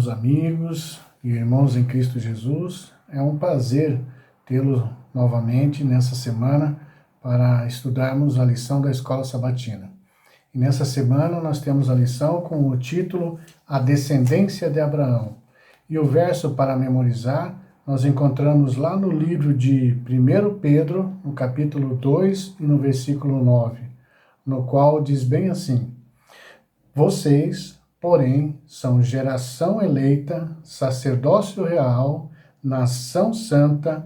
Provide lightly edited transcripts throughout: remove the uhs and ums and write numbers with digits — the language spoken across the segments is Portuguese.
meus amigos e irmãos em Cristo Jesus. É um prazer tê-los novamente nessa semana para estudarmos a lição da Escola Sabatina. E nessa semana nós temos a lição com o título A Descendência de Abraão. E o verso para memorizar nós encontramos lá no livro de 1 Pedro, no capítulo 2 e no versículo 9, no qual diz bem assim: Vocês, porém, são geração eleita, sacerdócio real, nação santa,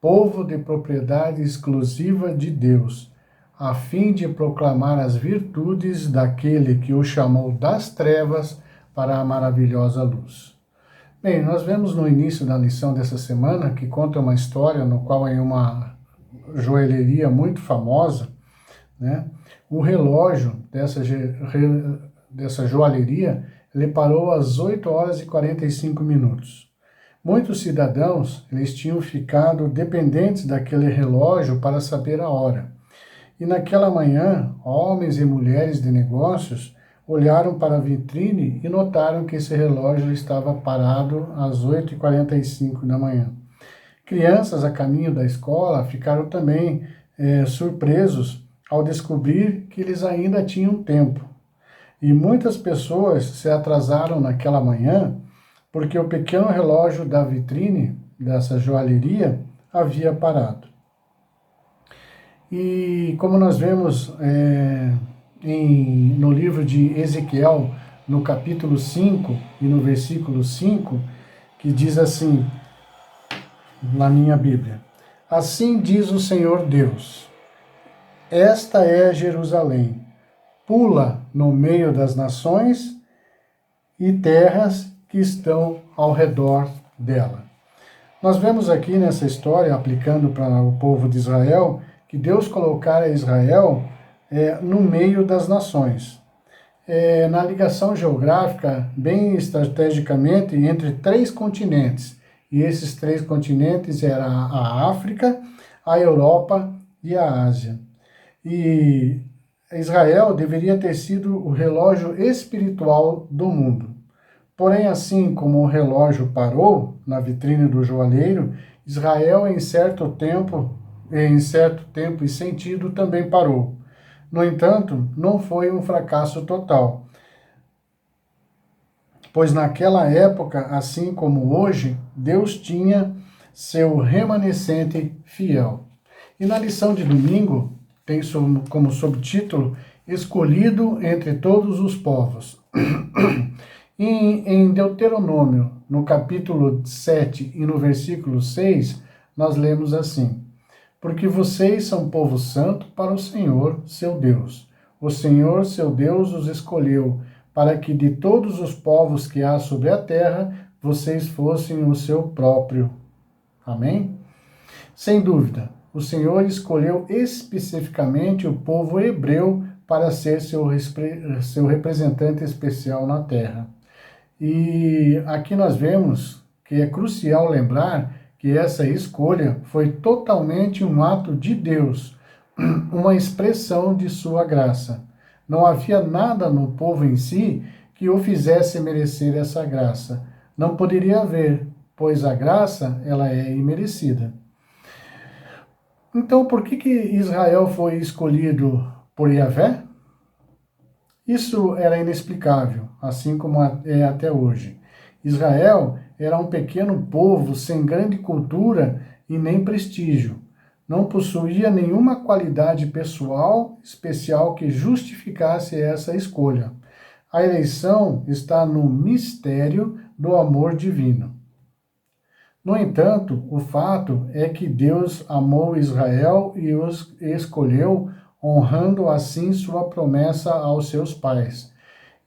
povo de propriedade exclusiva de Deus, a fim de proclamar as virtudes daquele que o chamou das trevas para a maravilhosa luz. Bem, nós vemos no início da lição dessa semana que conta uma história no qual é uma joalheria muito famosa, né? O relógio dessa joalheria, ele parou às 8 horas e 45 minutos. Muitos cidadãos, eles tinham ficado dependentes daquele relógio para saber a hora. E naquela manhã, homens e mulheres de negócios olharam para a vitrine e notaram que esse relógio estava parado às 8 e 45 da manhã. Crianças a caminho da escola ficaram também surpresos ao descobrir que eles ainda tinham tempo. E muitas pessoas se atrasaram naquela manhã porque o pequeno relógio da vitrine dessa joalheria havia parado. E como nós vemos no livro de Ezequiel, no capítulo 5 e no versículo 5, que diz assim, na minha Bíblia: Assim diz o Senhor Deus, esta é Jerusalém, pula no meio das nações e terras que estão ao redor dela. Nós vemos aqui nessa história, aplicando para o povo de Israel, que Deus colocara Israel no meio das nações. Na ligação geográfica, bem estrategicamente, entre 3 continentes. E esses 3 continentes eram a África, a Europa e a Ásia. E Israel deveria ter sido o relógio espiritual do mundo. Porém, assim como o relógio parou na vitrine do joalheiro, Israel, em certo tempo e sentido, também parou. No entanto, não foi um fracasso total, pois naquela época, assim como hoje, Deus tinha seu remanescente fiel. E na lição de domingo, tem como subtítulo Escolhido entre todos os povos. Em Deuteronômio, no capítulo 7 e no versículo 6, nós lemos assim: Porque vocês são povo santo para o Senhor, seu Deus. O Senhor, seu Deus, os escolheu para que de todos os povos que há sobre a terra, vocês fossem o seu próprio. Amém? Sem dúvida, o Senhor escolheu especificamente o povo hebreu para ser seu representante especial na terra. E aqui nós vemos que é crucial lembrar que essa escolha foi totalmente um ato de Deus, uma expressão de sua graça. Não havia nada no povo em si que o fizesse merecer essa graça. Não poderia haver, pois a graça ela é imerecida. Então, por que Israel foi escolhido por Yahvé? Isso era inexplicável, assim como é até hoje. Israel era um pequeno povo sem grande cultura e nem prestígio. Não possuía nenhuma qualidade pessoal especial que justificasse essa escolha. A eleição está no mistério do amor divino. No entanto, o fato é que Deus amou Israel e os escolheu, honrando assim sua promessa aos seus pais.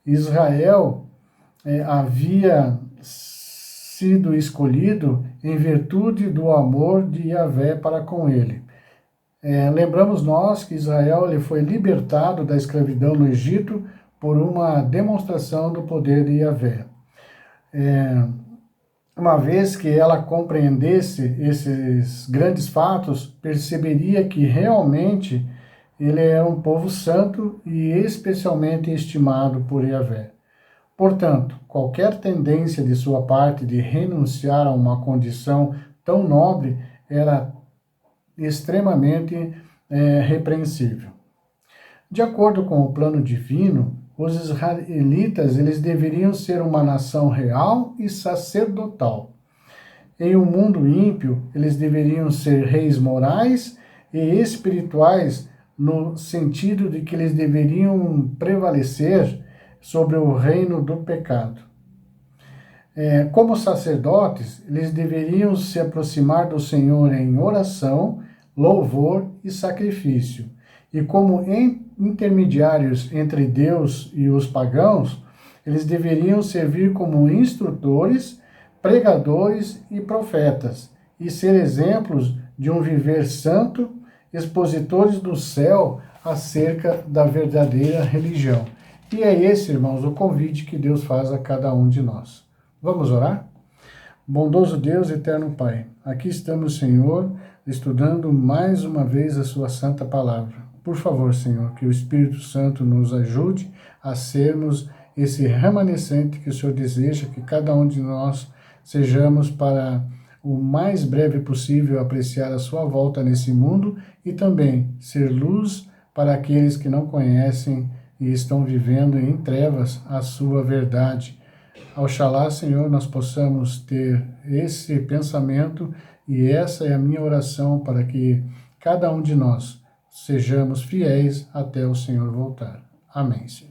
Israel havia sido escolhido em virtude do amor de Yahvé para com ele. Lembramos nós que Israel ele foi libertado da escravidão no Egito por uma demonstração do poder de Yahvé. Uma vez que ela compreendesse esses grandes fatos, perceberia que realmente ele era um povo santo e especialmente estimado por Yahvé. Portanto, qualquer tendência de sua parte de renunciar a uma condição tão nobre era extremamente repreensível. De acordo com o plano divino, os israelitas eles deveriam ser uma nação real e sacerdotal. Em um mundo ímpio, eles deveriam ser reis morais e espirituais, no sentido de que eles deveriam prevalecer sobre o reino do pecado. Como sacerdotes, eles deveriam se aproximar do Senhor em oração, louvor e sacrifício. E como intermediários entre Deus e os pagãos, eles deveriam servir como instrutores, pregadores e profetas, e ser exemplos de um viver santo, expositores do céu acerca da verdadeira religião. E é esse, irmãos, o convite que Deus faz a cada um de nós. Vamos orar? Bondoso Deus, eterno Pai, aqui estamos, Senhor, estudando mais uma vez a sua santa palavra. Por favor, Senhor, que o Espírito Santo nos ajude a sermos esse remanescente que o Senhor deseja que cada um de nós sejamos para o mais breve possível apreciar a sua volta nesse mundo e também ser luz para aqueles que não conhecem e estão vivendo em trevas a sua verdade. Oxalá, Senhor, nós possamos ter esse pensamento e essa é a minha oração para que cada um de nós sejamos fiéis até o Senhor voltar. Amém, Senhor.